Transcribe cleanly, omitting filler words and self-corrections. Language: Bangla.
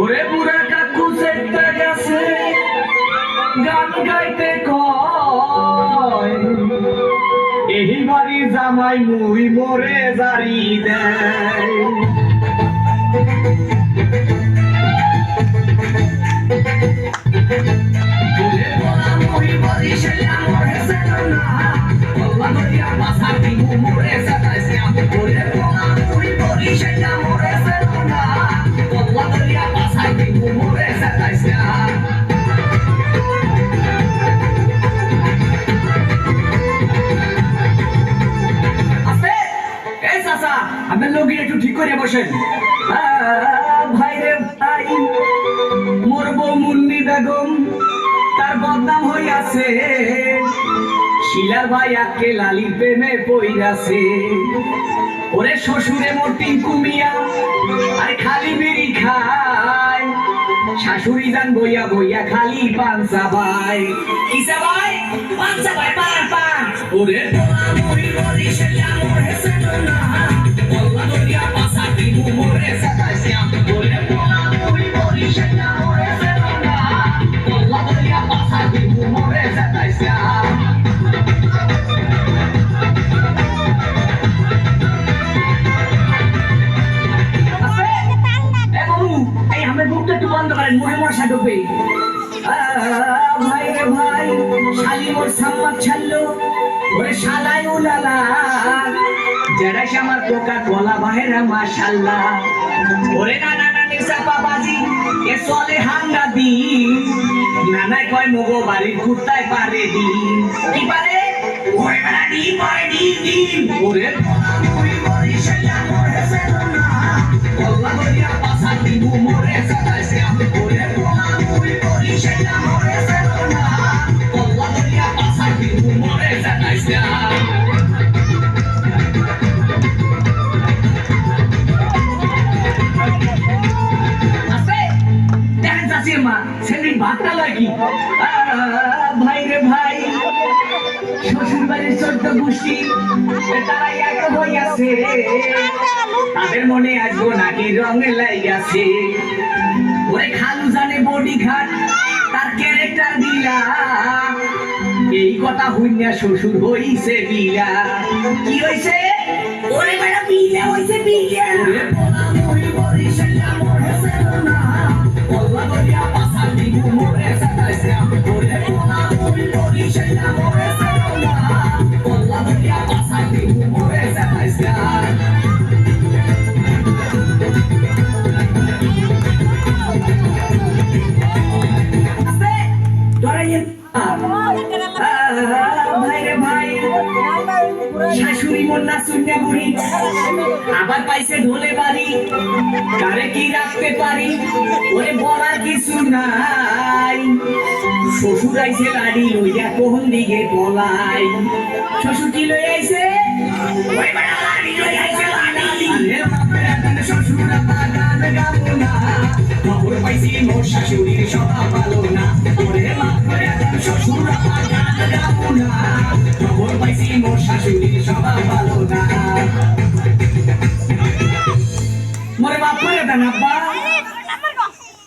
ওরে বুড়া কাকু চেকতে গেছে গান গাইতে কয় এই বাড়ির জামাই মুই মোরে জারি দেয়। আপনার লোক একটু ঠিক করে বসেন। ভাই রে ভাই, মোর বউ মুন্নি বেগম তার বদনাম হইয়াছে, শিলার ভাই আকে লালির প্রেমে পইরাছে। ওরে শ্বশুরে মোর টিঙ্কু মিয়া আর খালি বিড়ি খায়, শাশুড়ি যান বইয়া বইয়া খালি পান চাবায়। কি চাবায়? পান চাবায়, পান পান। ওরে মুই বরিশালিয়া মোর হেসে না বল্লা দরিয়া পাসা দিমু মোরে সাতাইছিয়া। ওরে মুই বরিশালিয়া মোর হেসে না বল্লা দরিয়া পাসা দিমু মোরে সাতাইছিয়া। এই আমার বুকটা একটু বন্ধ করেন, মুখে মশা ঢুকবে। ভাই রে ভাই, শালি মোর সাম্মাক ছাড়লো, ওরে শালাই উলালা জেরাস আমার পোকা গলা বাহেরা মাশাল্লাহ। ওরে নানা নানি চাপা বাজি এ চলে হাঙ্গা দি, নানাই কয় মগো বাড়ির কুত্তায় পারে দি। কি পারে? ওরে বেড়া ডিম পারে, ডিম ডিম। ওরে মুই বরিশালিয়া মোর হেসে না বল্লা দরিয়া পাসা দিমু মোরে সাতাইছিয়া। ওরে মুই বরিশালিয়া মোর হেসে না বল্লা দরিয়া পাসা দিমু মোরে সাতাইছিয়া। ভাই রে ভাই, শ্বশুর বাড়ির 14 গোষ্ঠী তারা এক হইয়াছে, তাদের মনে আসবো নাকি রং লাইয়াছে। ওরে খালু জানে বডি ঘাট তার ক্যারেক্টার দিলা, এই কথা হইনা শ্বশুর হইছে বিলা। কি হইছে? ওরে বেটা বিলা হইছে, বিলা। ওরে পোলা মুই বরিশালিয়া মোর হেসে না বল্লা দরিয়া পাসা দিমু মোরে সাতাইছিয়া। ওরে পোলা মুই বরিশালিয়া মোর হেসে না বল্লা দরিয়া পাসা দিমু মোরে সাতাইছিয়া। ভাই রে ভাই, শাশুড়ি মন্না শুনে বুড়ি আবার পাইছে ঢোলে বাড়ি, কারে কি রাখতে পারি ওরে বলার কিছু নাই। শ্বশুর আইছে লাড়ি লইয়া কোন দিকে পলাই। শ্বশুর কি লই আইছে? ওই বড় লাড়ি লই আইছে, লাড়ি। আরে বাপরে আদানে শ্বশুর বাগান গাবো না, খবর পাইছি মোর শাশুড়ির সভা ভালো না।